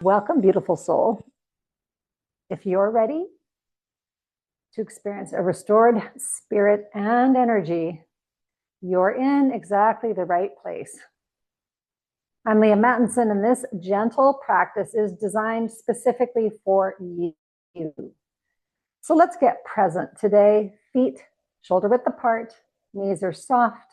Welcome, beautiful soul. If you're ready to experience a restored spirit and energy, you're in exactly the right place. I'm Leaha Mattinson, and this gentle practice is designed specifically for you. So let's get present today. Feet shoulder width apart, knees are soft.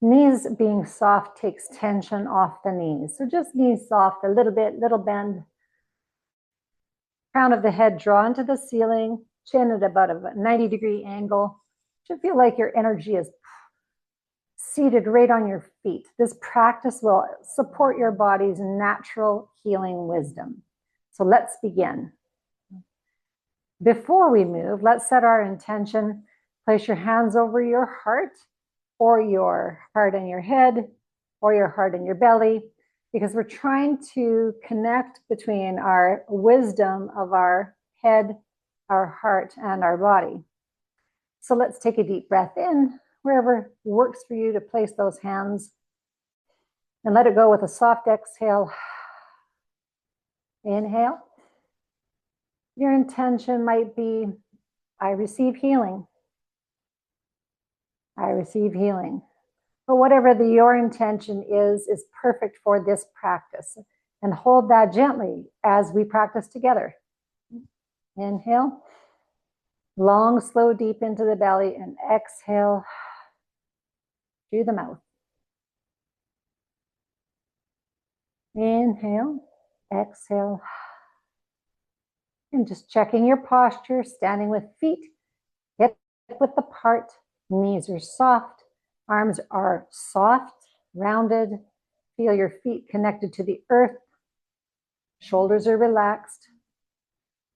Knees being soft takes tension off the knees. So just knees soft, a little bit, little bend. Crown of the head drawn to the ceiling, chin at about a 90-degree angle. Should feel like your energy is seated right on your feet. This practice will support your body's natural healing wisdom. So let's begin. Before we move, let's set our intention. Place your hands over your heart, or your heart and your head, or your heart and your belly, because we're trying to connect between our wisdom of our head, our heart, and our body. So let's take a deep breath in, wherever works for you to place those hands, and let it go with a soft exhale. Inhale. Your intention might be, I receive healing. I receive healing. But whatever your intention is perfect for this practice. And hold that gently as we practice together. Inhale. Long, slow, deep into the belly, and exhale through the mouth. Inhale, exhale. And just checking your posture, standing with feet hip width apart, knees are soft, arms are soft, rounded. Feel your feet connected to the earth. Shoulders are relaxed.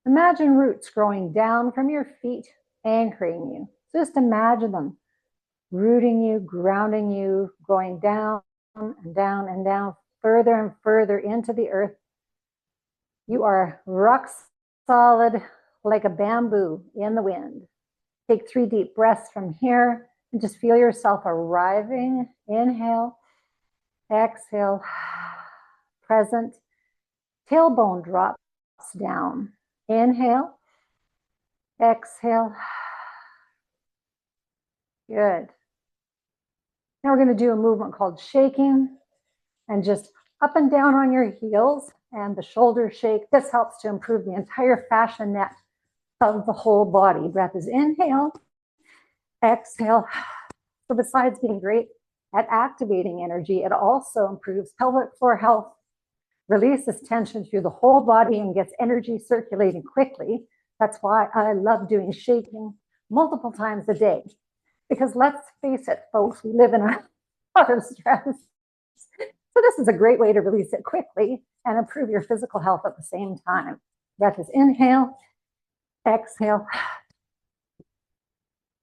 Imagine roots growing down from your feet, anchoring you. Just imagine them rooting you, grounding you, going down and down and down, further and further into the earth. You are rock solid like a bamboo in the wind. Take 3 deep breaths from here and just feel yourself arriving. Inhale, exhale, present. Tailbone drops down. Inhale, exhale. Good. Now we're going to do a movement called shaking, and just up and down on your heels and the shoulders shake. This helps to improve the entire fascia net of the whole body. Breath is inhale, exhale. So besides being great at activating energy, it also improves pelvic floor health, releases tension through the whole body, and gets energy circulating quickly. That's why I love doing shaking multiple times a day. Because let's face it, folks, we live in a lot of stress. So this is a great way to release it quickly and improve your physical health at the same time. Breath is inhale, exhale.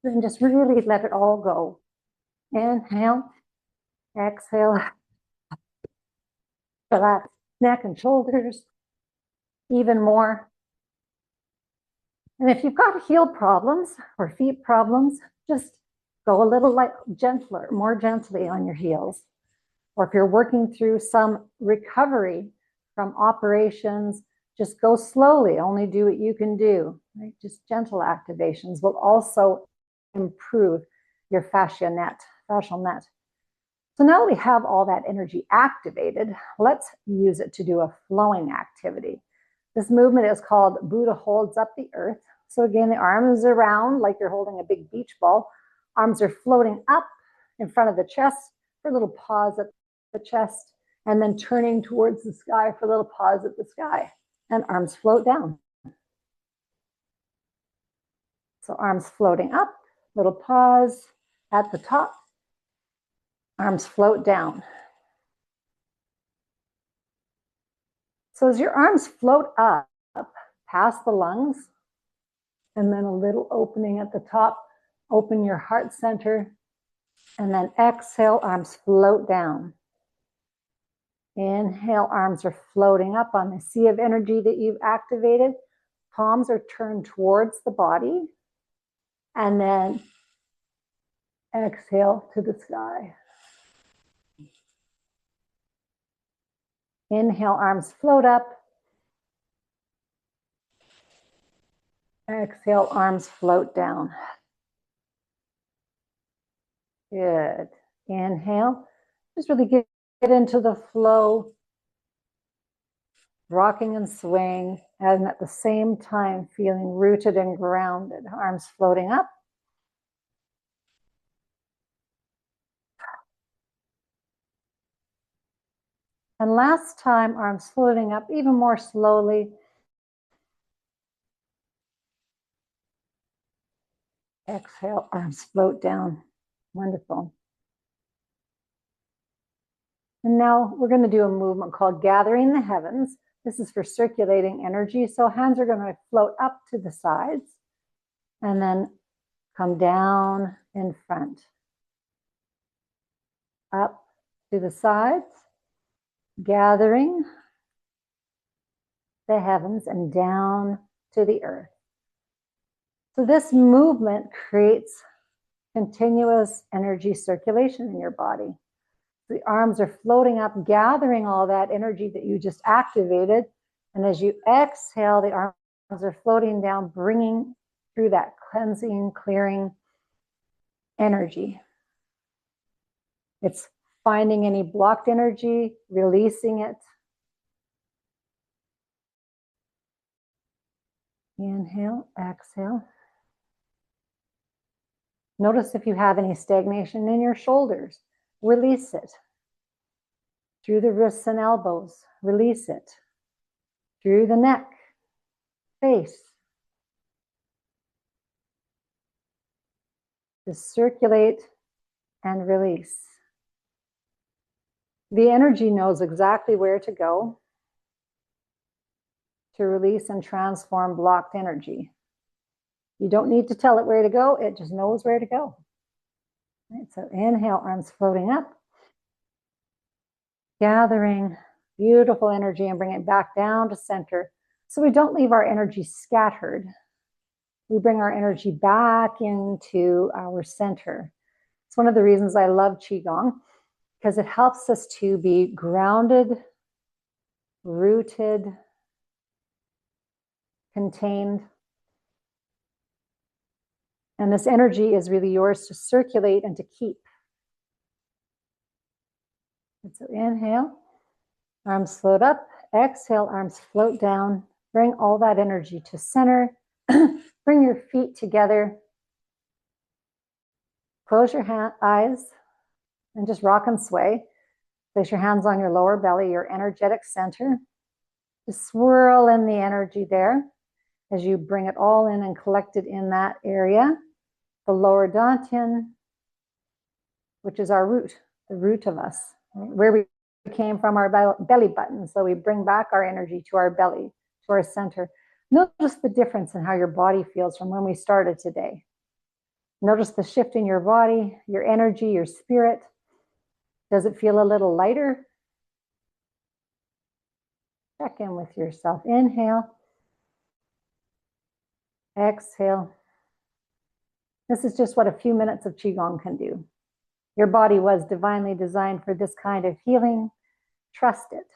Then just really let it all go. Inhale, exhale. Relax neck and shoulders even more. And if you've got heel problems or feet problems, just go a little gentler, more gently on your heels. Or if you're working through some recovery from operations, just go slowly, only do what you can do. Right? Just gentle activations will also improve your fascial net. So now that we have all that energy activated, let's use it to do a flowing activity. This movement is called Buddha holds up the earth. So again, the arms are round like you're holding a big beach ball. Arms are floating up in front of the chest for a little pause at the chest, and then turning towards the sky for a little pause at the sky. And arms float down. So arms floating up, little pause at the top. Arms float down. So as your arms float up past the lungs, and then a little opening at the top, open your heart center, and then exhale, arms float down. Inhale, arms are floating up on the sea of energy that you've activated. Palms are turned towards the body, and then exhale to the sky. Inhale, arms float up. Exhale, arms float down. Good. Inhale, just really get into the flow, rocking and swaying, and at the same time feeling rooted and grounded. Arms floating up. And last time, arms floating up even more slowly. Exhale, arms float down. Wonderful. And now we're going to do a movement called Gathering the Heavens. This is for circulating energy. So hands are going to float up to the sides and then come down in front. Up to the sides, gathering the heavens and down to the earth. So this movement creates continuous energy circulation in your body. The arms are floating up, gathering all that energy that you just activated. And as you exhale, the arms are floating down, bringing through that cleansing, clearing energy. It's finding any blocked energy, releasing it. Inhale, exhale. Notice if you have any stagnation in your shoulders. Release it. Through the wrists and elbows, release it. Through the neck, face. Just circulate and release. The energy knows exactly where to go to release and transform blocked energy. You don't need to tell it where to go, it just knows where to go. Right, so inhale, arms floating up. Gathering beautiful energy and bring it back down to center. So we don't leave our energy scattered. We bring our energy back into our center. It's one of the reasons I love Qi Gong, because it helps us to be grounded, rooted, contained. And this energy is really yours to circulate and to keep. And so inhale, arms float up. Exhale, arms float down. Bring all that energy to center. Bring your feet together. Close your eyes and just rock and sway. Place your hands on your lower belly, your energetic center. Just swirl in the energy there as you bring it all in and collect it in that area. The lower dantian, which is our root, the root of us, right? Where we came from, our belly button. So we bring back our energy to our belly, to our center. Notice the difference in how your body feels from when we started today. Notice the shift in your body, your energy, your spirit. Does it feel a little lighter? Check in with yourself. Inhale. Exhale. This is just what a few minutes of Qigong can do. Your body was divinely designed for this kind of healing. Trust it.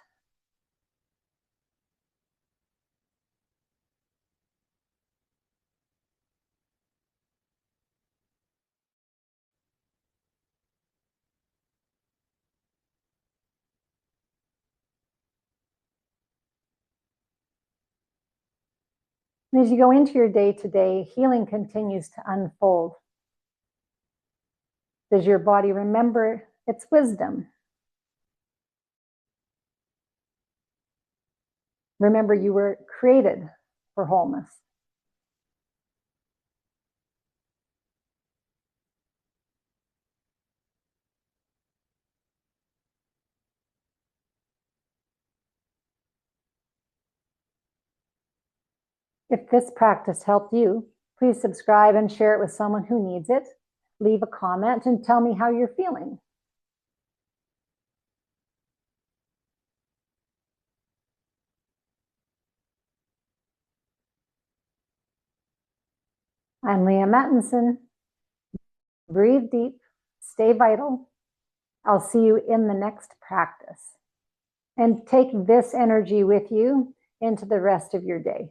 And as you go into your day-to-day, healing continues to unfold. Does your body remember its wisdom? Remember, you were created for wholeness. If this practice helped you, please subscribe and share it with someone who needs it. Leave a comment and tell me how you're feeling. I'm Leaha Mattinson. Breathe deep, stay vital. I'll see you in the next practice. And take this energy with you into the rest of your day.